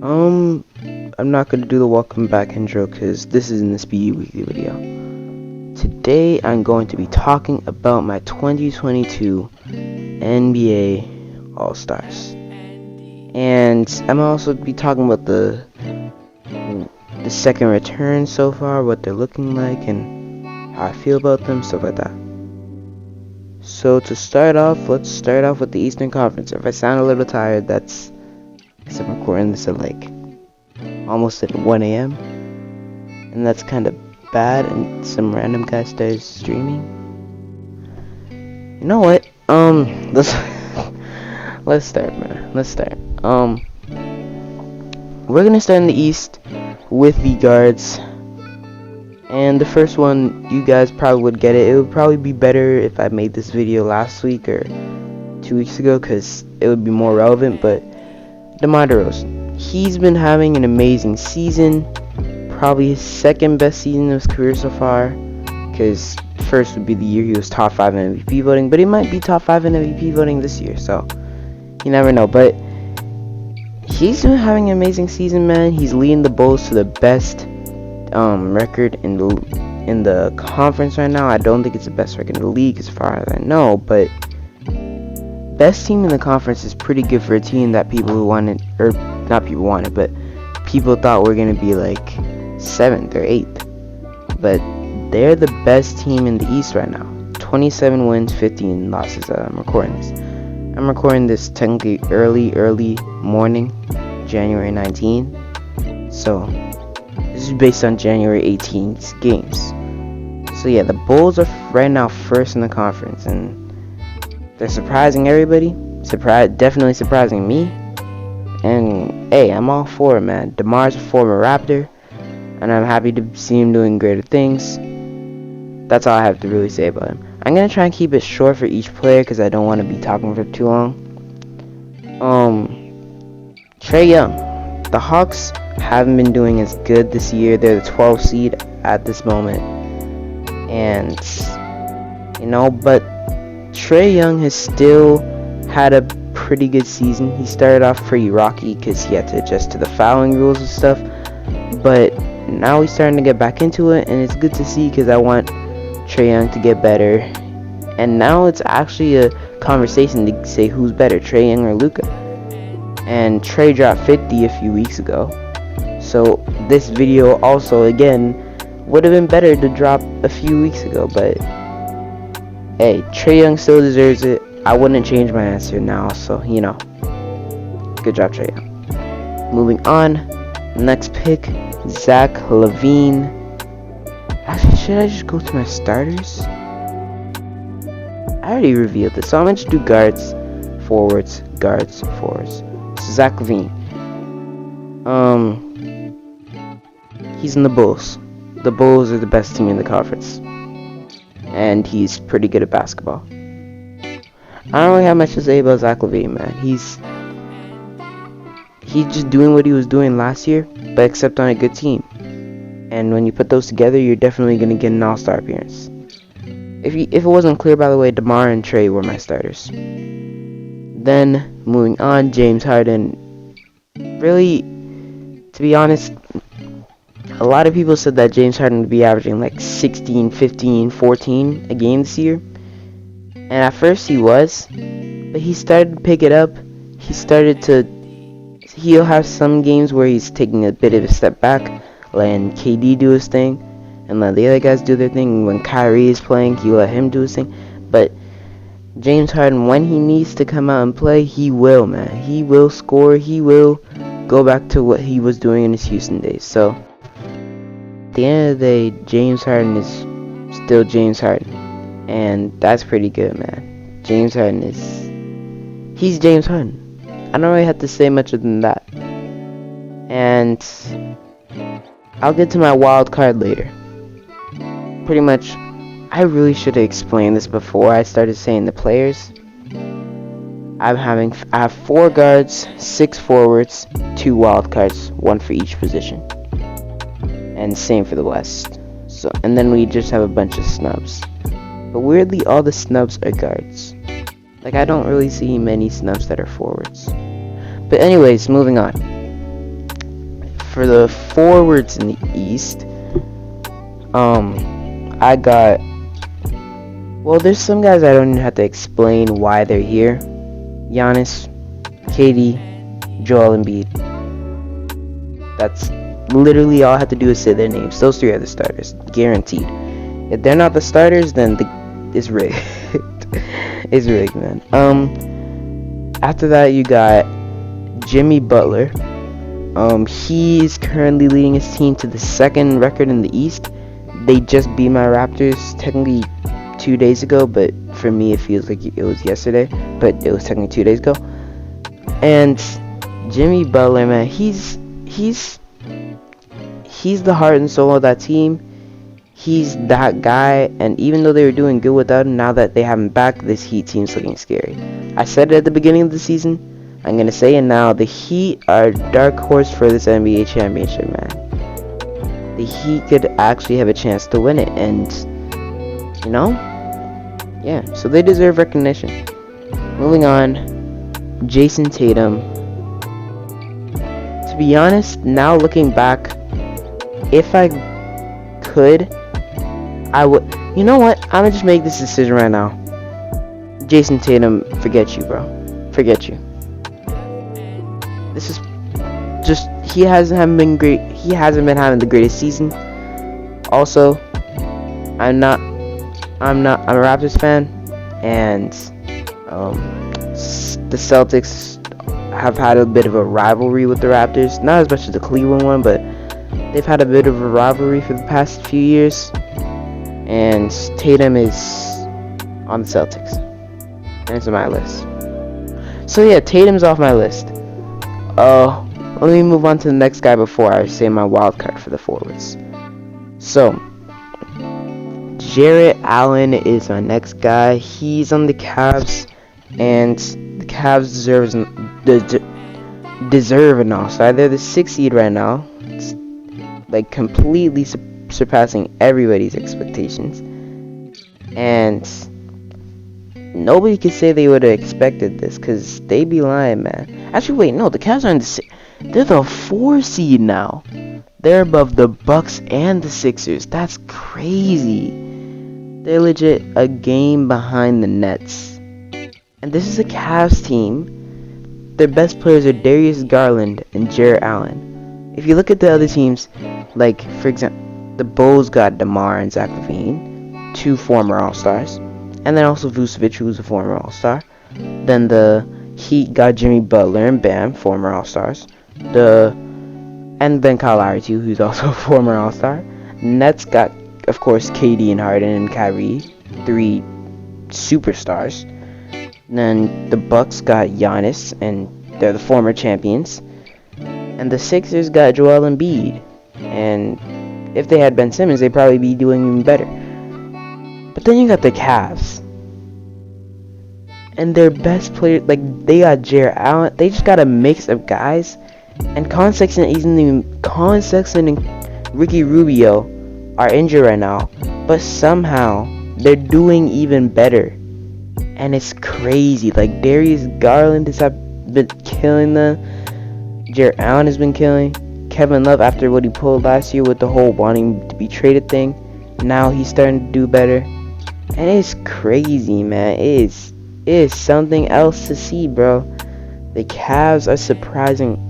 Um, I'm not gonna do the welcome back intro because this isn't the Speedy Weekly video. Today I'm going to be talking about my 2022 NBA All-Stars. And I'm also be talking about the second return so far, what they're looking like, and how I feel about them, stuff like that. So to start off, let's start off with the Eastern Conference. If I sound a little tired, that's because I'm recording this at like almost at 1 a.m. and that's kind of bad, and some random guy started streaming. You know what? Let's start, man. Let's start. We're gonna start in the East with the guards. And the first one, you guys probably would get it. It would probably be better if I made this video last week or 2 weeks ago, because it would be more relevant. But DeMar DeRozan, he's been having an amazing season. Probably his second best season of his career so far, because first would be the year he was top 5 in MVP voting, but he might be top 5 in MVP voting this year, so you never know. But he's been having an amazing season, man. He's leading the Bulls to the best record in the conference right now. I don't think it's the best record in the league as far as I know, but best team in the conference is pretty good for a team that people who wanted, or not people wanted, but people thought were going to be like 7th or 8th. But they're the best team in the East right now. 27 wins, 15 losses. I'm recording this technically early morning, January 19. So this is based on January 18th games. So yeah, the Bulls are right now first in the conference, and they're surprising everybody. Definitely surprising me. And hey, I'm all for it, man. DeMar's a former Raptor, and I'm happy to see him doing greater things. That's all I have to really say about him. I'm gonna try and keep it short for each player because I don't want to be talking for too long. Trey Young. The Hawks haven't been doing as good this year. They're the 12th seed at this moment, and but Trey Young has still had a pretty good season. He started off pretty rocky because he had to adjust to the fouling rules and stuff, but now he's starting to get back into it, and it's good to see because I want Trey Young to get better. And now it's actually a conversation to say who's better, Trey Young or Luka. And Trey dropped 50 a few weeks ago, so this video also again would have been better to drop a few weeks ago, but hey, Trey Young still deserves it. I wouldn't change my answer now, so good job, Trey Young. Moving on, next pick, Zach Levine. Actually, should I just go to my starters? I already revealed this, so I'm gonna just do guards, forwards. So Zach Levine. He's in the Bulls. The Bulls are the best team in the conference, and he's pretty good at basketball. I don't really have much to say about Zach Levine, man. He's just doing what he was doing last year, but except on a good team. And when you put those together, you're definitely gonna get an all-star appearance. If it wasn't clear, by the way, DeMar and Trey were my starters. Then moving on, James Harden. Really, to be honest, a lot of people said that James Harden would be averaging like 16, 15, 14 a game this year. And at first he was, but he started to pick it up. He'll have some games where he's taking a bit of a step back, letting KD do his thing, and let the other guys do their thing. When Kyrie is playing, he'll let him do his thing. But James Harden, when he needs to come out and play, he will, man. He will score. He will go back to what he was doing in his Houston days. So at the end of the day, James Harden is still James Harden, and that's pretty good, man. James Harden he's James Harden. I don't really have to say much other than that. And I'll get to my wild card later. Pretty much, I really should have explained this before I started saying the players. I have 4 guards, 6 forwards, 2 wild cards, 1 for each position. And same for the West. So, and then we just have a bunch of snubs. But weirdly, all the snubs are guards. Like, I don't really see many snubs that are forwards. But anyways, moving on. for the forwards in the East, I got, well, there's some guys I don't even have to explain why they're here. Giannis, KD, Joel Embiid. That's literally all I have to do is say their names. Those three are the starters, guaranteed. If they're not the starters, then it's rigged. It's rigged, man. After that, you got Jimmy Butler. He's currently leading his team to the second record in the East. They just beat my Raptors technically 2 days ago, but for me it feels like it was yesterday, but it was technically 2 days ago. And Jimmy Butler, man, he's the heart and soul of that team. He's that guy, and even though they were doing good without him, now that they have him back, this Heat team's looking scary. I said it at the beginning of the season, I'm gonna say it now, the Heat are a dark horse for this NBA championship, man. The Heat could actually have a chance to win it, and, you know, yeah, so they deserve recognition. Moving on, Jason Tatum. To be honest, now looking back, if I could, I would, you know what, I'm gonna just make this decision right now. Jason Tatum, forget you, bro. Forget you. This is just, he hasn't been great. He hasn't been having the greatest season. Also, I'm a Raptors fan, and the Celtics have had a bit of a rivalry with the Raptors. Not as much as the Cleveland one, but they've had a bit of a rivalry for the past few years. And Tatum is on the Celtics, and it's on my list. So yeah, Tatum's off my list. Let me move on to the next guy before I say my wild card for the forwards. So, Jarrett Allen is my next guy. He's on the Cavs, and the Cavs deserve an all-star. They're the 6th seed right now. It's like completely surpassing everybody's expectations. And nobody could say they would have expected this, because they be lying, man. Actually, wait, no, the Cavs are in the they're the 4 seed now. They're above the Bucks and the Sixers. That's crazy. They're legit a game behind the Nets. And this is a Cavs team. Their best players are Darius Garland and Jarrett Allen. If you look at the other teams, like, for example, the Bulls got DeMar and Zach Levine, 2 former All-Stars. And then also Vucevic, who's a former All-Star. Then the Heat got Jimmy Butler and Bam, former All-Stars. And then Kyle Lowry too, who's also a former All-Star. Nets got, of course, KD and Harden and Kyrie, 3 superstars. And then the Bucks got Giannis, and they're the former champions. And the Sixers got Joel Embiid. And if they had Ben Simmons, they'd probably be doing even better. But then you got the Cavs. And their best player, like, they got Jarrett Allen. They just got a mix of guys. And Colin Sexton and Ricky Rubio are injured right now. But somehow, they're doing even better. And it's crazy. Like, Darius Garland has been killing them. Jarrett Allen has been killing. Kevin Love, after what he pulled last year with the whole wanting to be traded thing, now he's starting to do better. And it's crazy, man. It is something else to see, bro. The Cavs are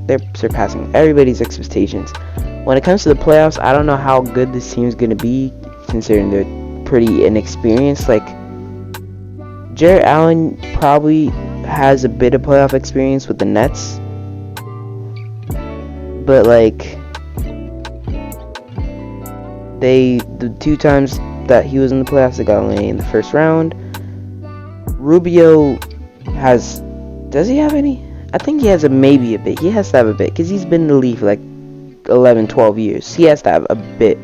they're surpassing everybody's expectations. When it comes to the playoffs, I don't know how good this team is going to be, considering they're pretty inexperienced. Like, Jarrett Allen probably has a bit of playoff experience with the Nets. But, like, the 2 times that he was in the playoffs, they got eliminated in the first round. Rubio does he have any? I think he has maybe a bit. He has to have a bit, because he's been in the league for like 11, 12 years. He has to have a bit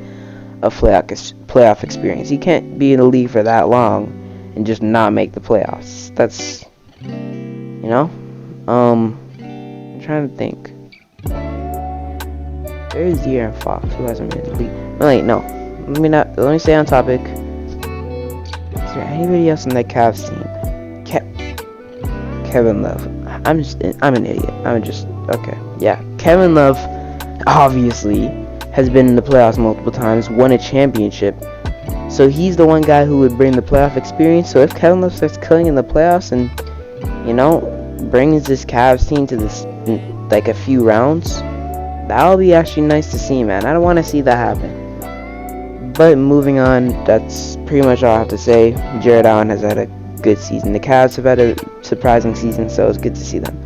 of playoff experience. He can't be in the league for that long and just not make the playoffs. That's, you know? I'm trying to think. There's De'Aaron Fox, who hasn't been in the league. Wait, no. Let me stay on topic. Is there anybody else on that Cavs team? Kevin Love. I'm an idiot. Okay. Yeah. Kevin Love obviously has been in the playoffs multiple times, won a championship. So he's the one guy who would bring the playoff experience. So if Kevin Love starts killing in the playoffs and, you know, brings this Cavs team to this, like, a few rounds, that'll be actually nice to see, man. I don't want to see that happen. But moving on, that's pretty much all I have to say. Jared Allen has had a good season. The Cavs have had a surprising season, so it's good to see them.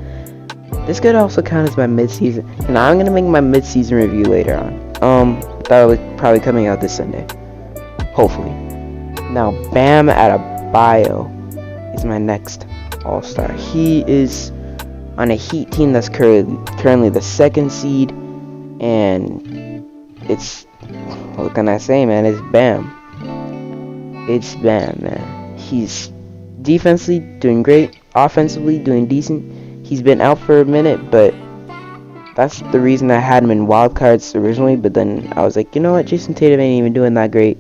This could also count as my mid-season, and I'm gonna make my mid-season review later on. That'll be probably coming out this Sunday, hopefully. Now, Bam Adebayo is my next All-Star. He is on a Heat team that's currently the 2nd seed, and it's, what can I say, man? It's Bam. It's Bam, man. He's defensively doing great, offensively doing decent. He's been out for a minute, but that's the reason I had him in wild cards originally. But then I was like, you know what, Jason Tatum ain't even doing that great.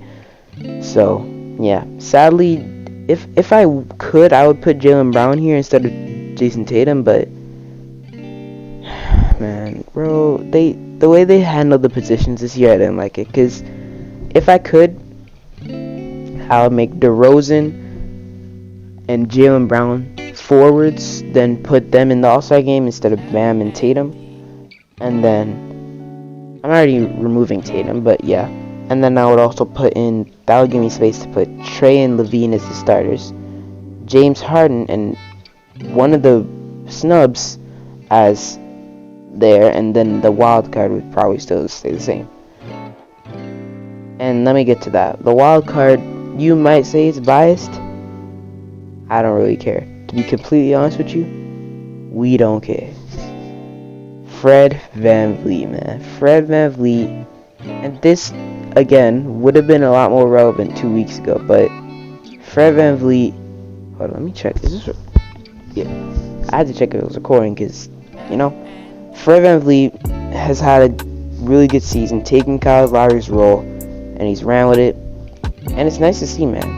So yeah, sadly, if I could, I would put Jaylen Brown here instead of Jason Tatum. But man, bro, the way they handled the positions this year, I didn't like it. Cause if I could, I would make DeRozan and Jaylen Brown forwards, then put them in the All-Star game instead of Bam and Tatum. And then I'm already removing Tatum, but yeah. And then I would also put in, that would give me space to put Trey and Levine as the starters, James Harden and one of the snubs as there, and then the wild card would probably still stay the same. And let me get to that. The wild card, you might say it's biased. I don't really care. To be completely honest with you, we don't care. Fred VanVleet, man. Fred VanVleet. And this, again, would have been a lot more relevant 2 weeks ago. But Fred VanVleet. Hold on, let me check. Is this? Yeah. I had to check if it was recording because, you know, Fred VanVleet has had a really good season, taking Kyle Lowry's role, and he's ran with it. And it's nice to see, man.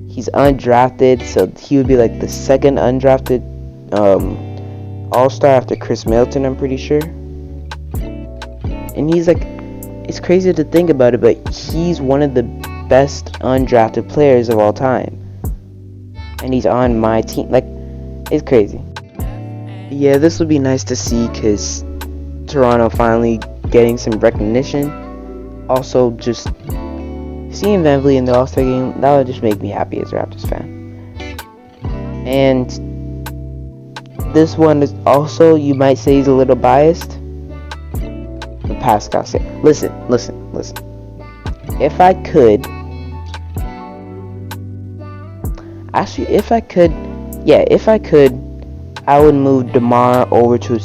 He's undrafted, so he would be like the 2nd undrafted All-Star after Chris Middleton, I'm pretty sure. And he's like, it's crazy to think about it, but he's one of the best undrafted players of all time. And he's on my team. Like, it's crazy. Yeah, this would be nice to see because Toronto finally getting some recognition. Also, just seeing VanVleet in the All-Star game, that would just make me happy as a Raptors fan. And this one is also, you might say, he's a little biased. The Pascal said, listen. If I could, actually, if I could, I would move DeMar over to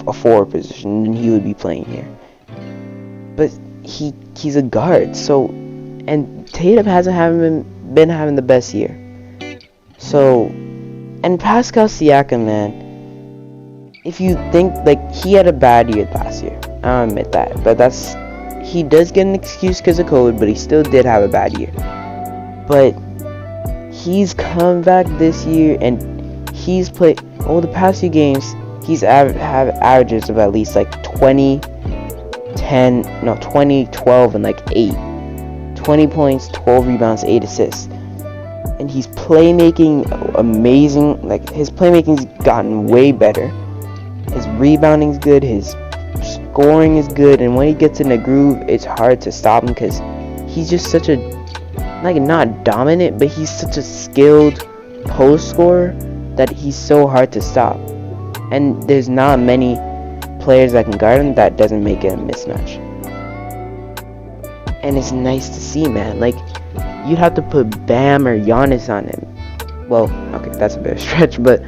a forward position, and he would be playing here. But he's a guard, so. And Tatum hasn't been having the best year. So, and Pascal Siakam, man, if you think, like, he had a bad year last year, I'll admit that. But he does get an excuse because of COVID, but he still did have a bad year. But he's come back this year, and he's played, over the past few games, he's have averages of at least, like, 20, 12, and, like, 8. 20 points, 12 rebounds, 8 assists. And he's playmaking amazing. Like, his playmaking's gotten way better. His rebounding's good. His scoring is good. And when he gets in a groove, it's hard to stop him because he's just such a, like, not dominant, but he's such a skilled post scorer that he's so hard to stop. And there's not many players that can guard him that doesn't make it a mismatch. And it's nice to see, man. Like, you'd have to put Bam or Giannis on him. Well, okay, that's a bit of a stretch, but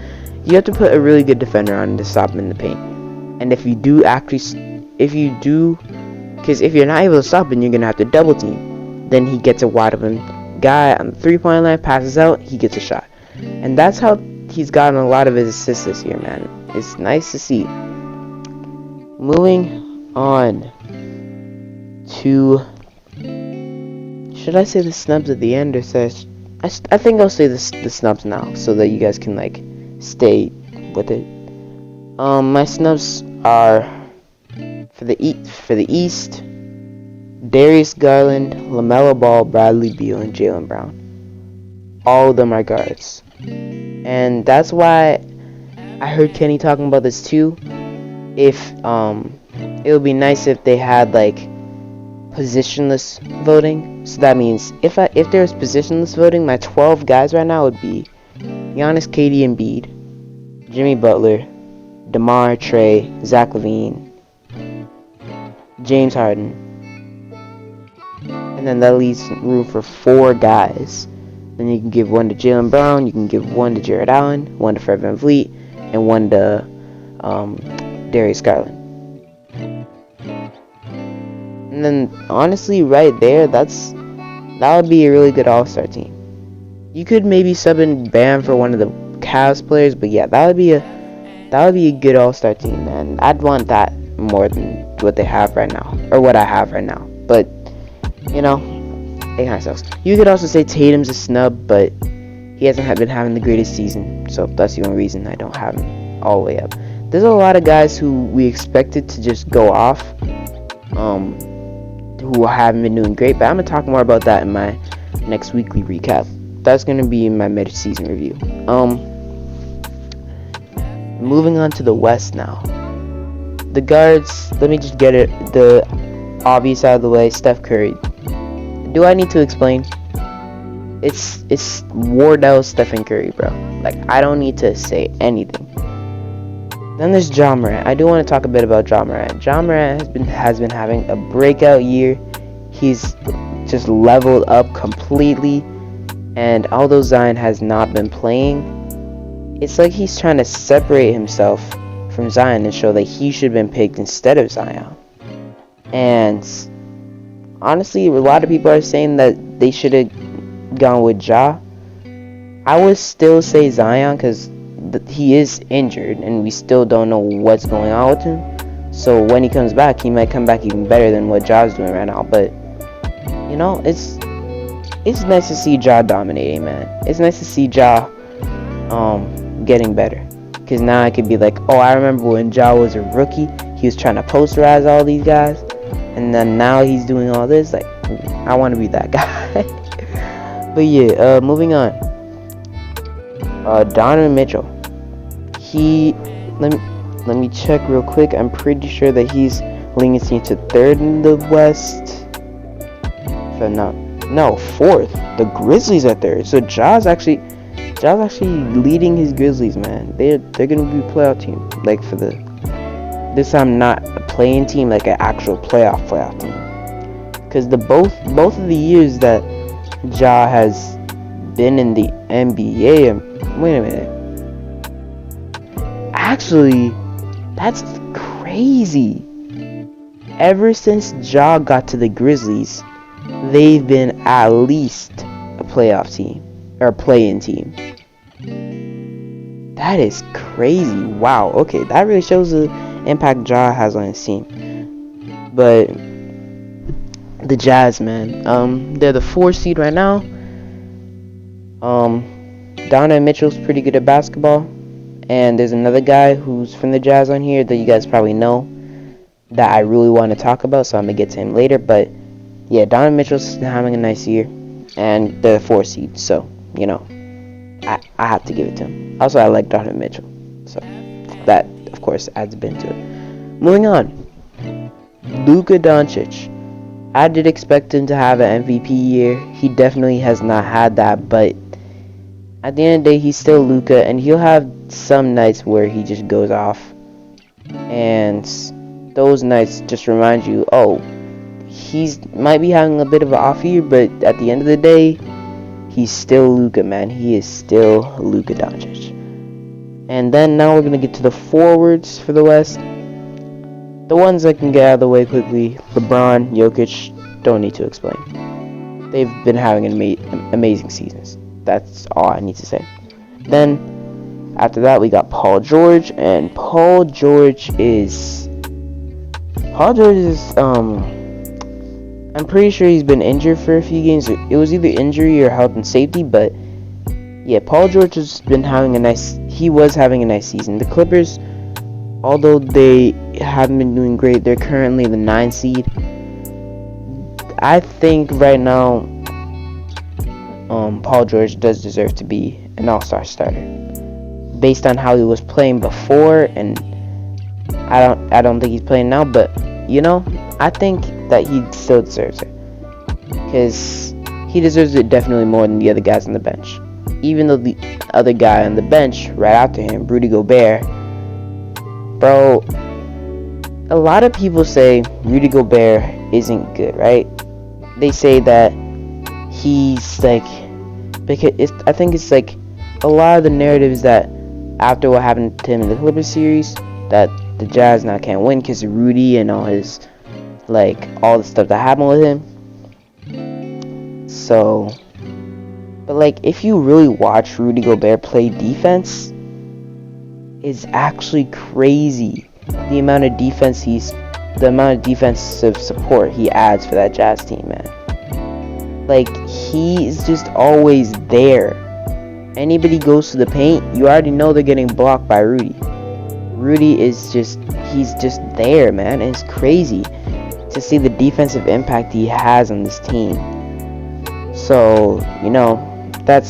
you have to put a really good defender on him to stop him in the paint. And if you do, because if you're not able to stop him, you're going to have to double team. Then he gets a wide open guy on the 3-point line, passes out, he gets a shot. And that's how he's gotten a lot of his assists this year, man. It's nice to see. Moving on to, should I say the snubs at the end, or I think I'll say the snubs now so that you guys can, like, stay with it. My snubs are for the East, Darius Garland, LaMelo Ball, Bradley Beal, and Jaylen Brown. All of them are guards, and that's why I heard Kenny talking about this too. If it would be nice if they had like positionless voting. So that means if there's positionless voting, my 12 guys right now would be Giannis, KD, and Embiid, Jimmy Butler, DeMar, Trey, Zach Levine, James Harden, and then that leaves room for 4 guys. Then you can give one to Jaylen Brown, you can give one to Jared Allen, one to Fred VanVleet, and one to Darius Garland. And then honestly, right there, that would be a really good All-Star team. You could maybe sub in Bam for one of the Cavs players, but yeah, that would be a good All-Star team, man. I'd want that more than what they have right now, or what I have right now. But you know, it kind of sucks. You could also say Tatum's a snub, but he hasn't been having the greatest season, so that's the only reason I don't have him all the way up. There's a lot of guys who we expected to just go off, who haven't been doing great, but I'm gonna talk more about that in my next weekly recap. That's gonna be in my mid-season review. Moving on to the West now. The guards, let me just get the obvious out of the way. Steph Curry. Do I need to explain? It's Wardell, Stephen Curry, bro. Like, I don't need to say anything. Then there's Ja Morant. I do want to talk a bit about Ja Morant. Ja Morant has been having a breakout year. He's just leveled up completely, and although Zion has not been playing, it's like he's trying to separate himself from Zion and show that he should have been picked instead of Zion. And honestly, a lot of people are saying that they should have gone with Ja. I would still say Zion because he is injured and we still don't know what's going on with him. So when he comes back, he might come back even better than what Ja's doing right now. But you know, it's nice to see Ja dominating, man. It's nice to see Ja getting better. Because now I could be like, oh, I remember when Ja was a rookie, he was trying to posterize all these guys, and then now he's doing all this. Like, I want to be that guy. But yeah, moving on. Donna Mitchell. Let me check real quick. I'm pretty sure that he's leading his team to 3rd in the West. If I'm not, no, 4th. The Grizzlies are 3rd. So Ja's actually leading his Grizzlies, man. They're gonna be a playoff team. Like for this time, not a playing team, like an actual playoff team. Because both of the years that Ja has been in the NBA. Wait a minute. Actually, that's crazy. Ever since Ja got to the Grizzlies, they've been at least a playoff team or a play-in team. That is crazy. Wow. Okay, that really shows the impact Ja has on his team. But the Jazz, man, they're the 4th seed right now. Donna Mitchell's pretty good at basketball. And there's another guy who's from the Jazz on here that you guys probably know that I really want to talk about, so I'm going to get to him later. But yeah, Donna Mitchell's having a nice year, and they're the 4th seed, so, you know, I have to give it to him. Also, I like Donna Mitchell, so that, of course, adds a bit to it. Moving on. Luka Doncic. I did expect him to have an MVP year. He definitely has not had that, but at the end of the day, he's still Luka, and he'll have some nights where he just goes off, and those nights just remind you, oh, he's might be having a bit of an off year, but at the end of the day, he's still Luka, man. He is still Luka Doncic. And then now we're gonna get to the forwards for the West. The ones I can get out of the way quickly: LeBron, Jokic. Don't need to explain. They've been having amazing seasons. That's all I need to say. Then, after that, we got Paul George, and Paul George is, I'm pretty sure he's been injured for a few games. It was either injury or health and safety, but yeah, Paul George has been having he was having a nice season. The Clippers although they haven't been doing great, they're currently the 9 seed. I think right now, Paul George does deserve to be an all-star starter, based on how he was playing before, and I don't think he's playing now, but I think that he still deserves it, because he deserves it definitely more than the other guys on the bench. Even though the other guy on the bench right after him, Rudy Gobert, bro, a lot of people say Rudy Gobert isn't good, right? They say that he's like, because I think it's like a lot of the narrative is that after what happened to him in the Clippers series, that the Jazz now can't win because of Rudy and all his, like, all the stuff that happened with him. So, but like, if you really watch Rudy Gobert play defense, it's actually crazy the amount of defensive support he adds for that Jazz team, man. Like, he's just always there. Anybody goes to the paint, you already know they're getting blocked by Rudy. Rudy is just, he's just there, man. And it's crazy to see the defensive impact he has on this team. So, that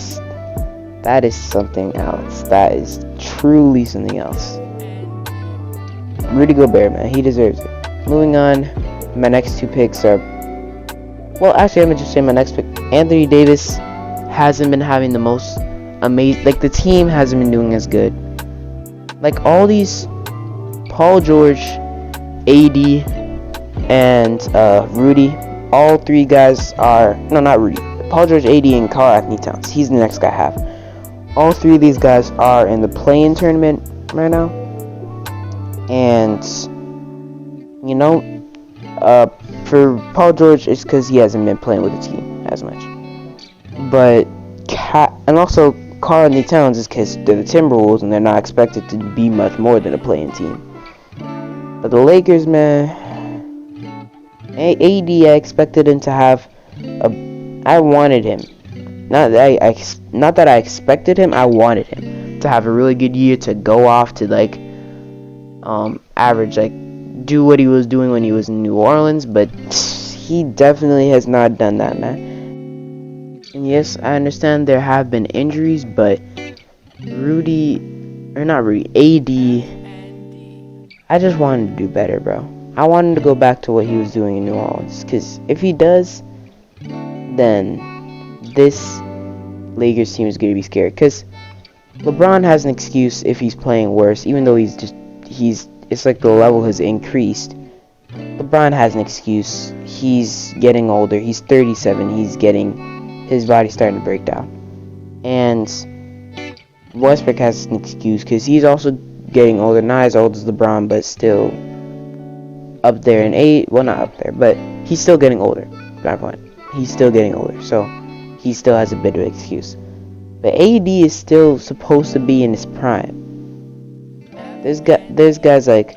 is something else. That is truly something else. Rudy Gobert, man, he deserves it. Moving on, my next 2 picks are, well, actually, I'm gonna just say my next pick. Anthony Davis hasn't been having the most amazing, like, the team hasn't been doing as good. Like, all these Paul George, AD, and Rudy, all 3 guys are, no, not Rudy, Paul George, AD, and Karl Anthony Towns. He's the next guy I have. All 3 of these guys are in the play-in tournament right now. And, for Paul George, it's because he hasn't been playing with the team as much. But, and also, Karl Anthony Towns is because they're the Timberwolves and they're not expected to be much more than a play-in team. But the Lakers, man, AD, I expected him to have I wanted him. Not that I expected him, I wanted him to have a really good year, to go off to, like, average, like, do what he was doing when he was in New Orleans, but he definitely has not done that, man. And yes, I understand there have been injuries, but AD, I just wanted to do better, bro. I wanted to go back to what he was doing in New Orleans, because if he does, then this Lakers team is going to be scared, because LeBron has an excuse if he's playing worse, even though it's like the level has increased. LeBron has an excuse. He's getting older. He's 37. His body's starting to break down. And Westbrook has an excuse because he's also getting older. Not as old as LeBron, but still up there in age. Well, not up there, but he's still getting older. My point. He's still getting older, so he still has a bit of an excuse. But AD is still supposed to be in his prime. There's guys like,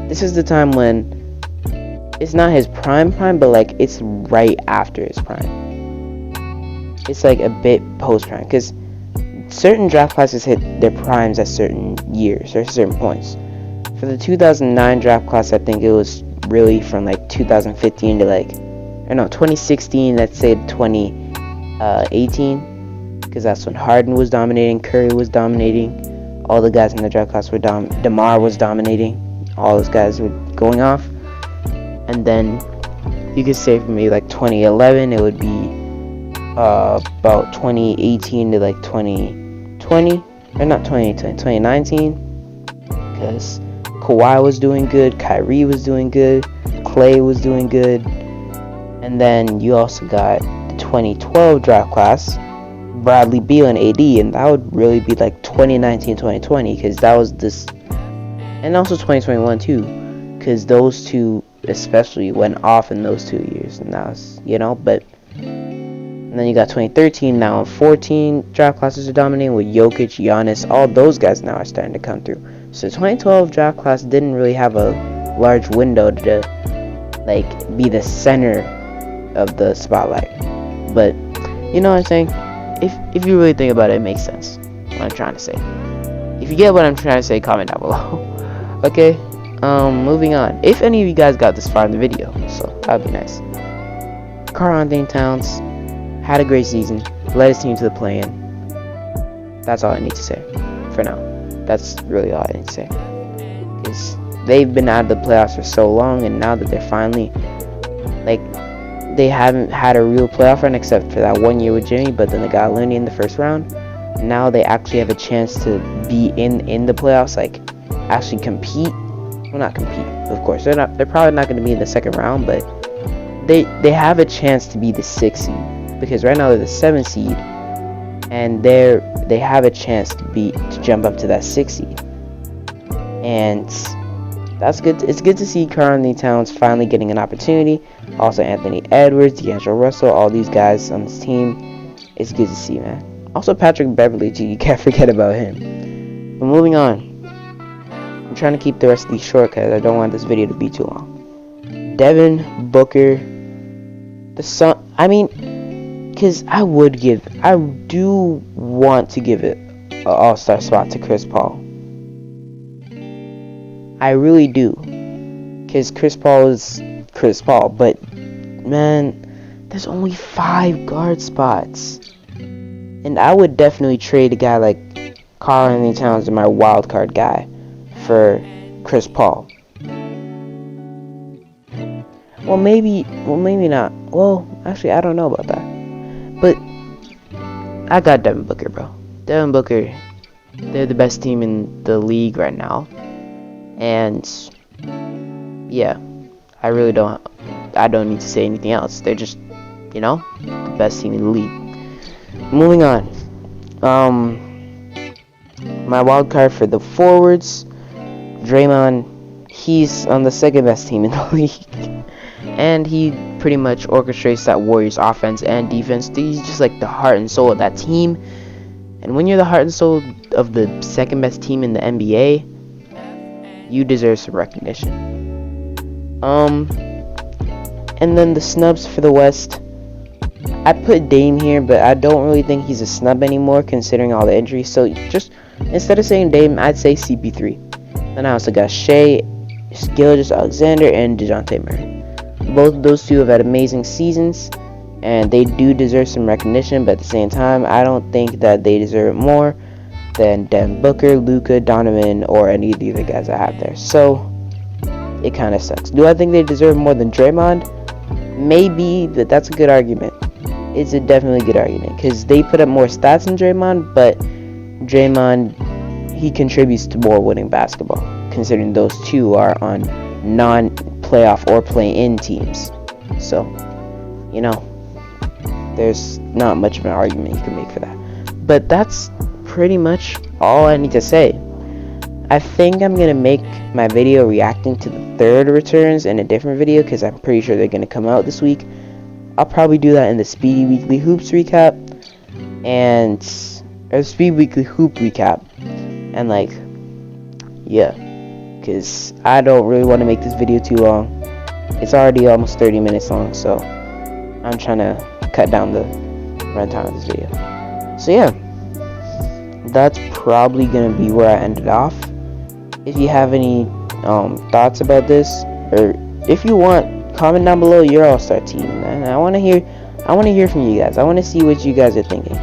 this is the time when it's not his prime, but like it's right after his prime. It's like a bit post prime, because certain draft classes hit their primes at certain years or certain points. For the 2009 draft class, I think it was really from like 2015 to 2016, let's say 2018, because that's when Harden was dominating, Curry was dominating, all the guys in the draft class were DeMar was dominating, all those guys were going off. And then you could say for me like 2011, it would be about 2018 to like 2020, or not 2018, 2019, because Kawhi was doing good, Kyrie was doing good, Clay was doing good. And then you also got the 2012 draft class, Bradley Beal and AD, and that would really be like 2019, 2020, because that was this, and also 2021 too, because those two especially went off in those 2 years, and that was, but, and then you got 2013, now in 14 draft classes are dominating with Jokic, Giannis, all those guys now are starting to come through. So 2012 draft class didn't really have a large window to like be the center of the spotlight, but you know what I'm saying? If you really think about it, it makes sense what I'm trying to say. If you get what I'm trying to say, comment down below. Okay, moving on. If any of you guys got this far in the video, so that'd be nice. Karl-Anthony Towns had a great season, led his team to the play-in. That's all I need to say for now. That's really all I need to say. Because they've been out of the playoffs for so long, and now that they're finally, like, they haven't had a real playoff run except for that 1 year with Jimmy, but then they got eliminated in the first round. Now they actually have a chance to be in the playoffs, like actually compete. Well, not compete, of course. They're probably not going to be in the second round, but they have a chance to be the 6th seed, because right now they're the 7th seed, and they have a chance to jump up to that 6th seed, and that's good. It's good to see Karl-Anthony Towns finally getting an opportunity. Also, Anthony Edwards, D'Angelo Russell, all these guys on this team. It's good to see, man. Also, Patrick Beverley, too. You can't forget about him. But moving on. I'm trying to keep the rest of these short because I don't want this video to be too long. Devin Booker. Because I do want to give it an all-star spot to Chris Paul. I really do. Because Chris Paul is Chris Paul. But, man, there's only 5 guard spots. And I would definitely trade a guy like Karl-Anthony Towns, my wild card guy, for Chris Paul. Well, maybe not. Well, actually, I don't know about that. But I got Devin Booker, bro. Devin Booker, they're the best team in the league right now. And yeah, I don't need to say anything else. They're just, the best team in the league. Moving on. My wild card for the forwards, Draymond. He's on the second best team in the league, and he pretty much orchestrates that Warriors offense and defense. He's just like the heart and soul of that team. And when you're the heart and soul of the second best team in the NBA, you deserve some recognition. And then the snubs for the West. I put Dame here, but I don't really think he's a snub anymore considering all the injuries. So just instead of saying Dame, I'd say CP3. Then I also got Shea, Gilgeous-Alexander, and DeJounte Murray. Both of those two have had amazing seasons, and they do deserve some recognition. But at the same time, I don't think that they deserve more than Devin Booker, Luka, Donovan, or any of the other guys I have there. So it kind of sucks. Do I think they deserve more than Draymond? Maybe, but that's a good argument. It's a definitely good argument because they put up more stats than Draymond, but Draymond, he contributes to more winning basketball, considering those two are on non-playoff or play-in teams. So, there's not much of an argument you can make for that. But that's pretty much all I need to say. I think I'm going to make my video reacting to the third returns in a different video because I'm pretty sure they're going to come out this week. I'll probably do that in the Speedy Weekly Hoops recap or Speed Weekly Hoop recap, and because I don't really want to make this video too long. It's already almost 30 minutes long, so I'm trying to cut down the runtime of this video. So yeah, that's probably gonna be where I ended off. If you have any thoughts about this, or if you want, comment down below your all-star team, and I want to hear from you guys. I want to see what you guys are thinking,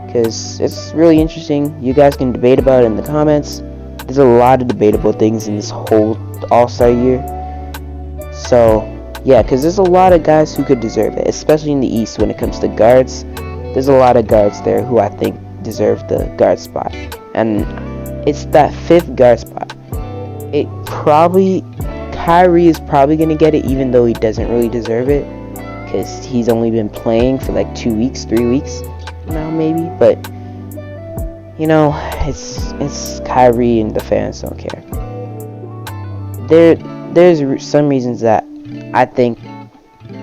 because it's really interesting. You guys can debate about it in the comments. There's a lot of debatable things in this whole all-star year. So yeah, because there's a lot of guys who could deserve it, especially in the East when it comes to guards. There's a lot of guards there who I think deserve the guard spot, and it's that 5th guard spot. Kyrie is probably going to get it, even though he doesn't really deserve it, because he's only been playing for like 2 weeks, 3 weeks now maybe, but it's Kyrie and the fans don't care. There's some reasons that I think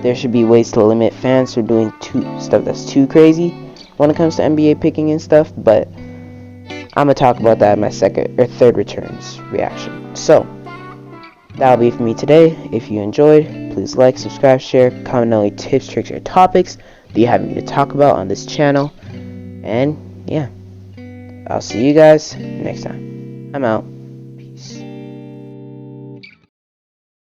there should be ways to limit fans from doing stuff that's too crazy when it comes to NBA picking and stuff, but I'm gonna talk about that in my second or third returns reaction. So that'll be it for me today. If you enjoyed, please like, subscribe, share, comment on any tips, tricks, or topics that you have me to talk about on this channel. And yeah, I'll see you guys next time. I'm out.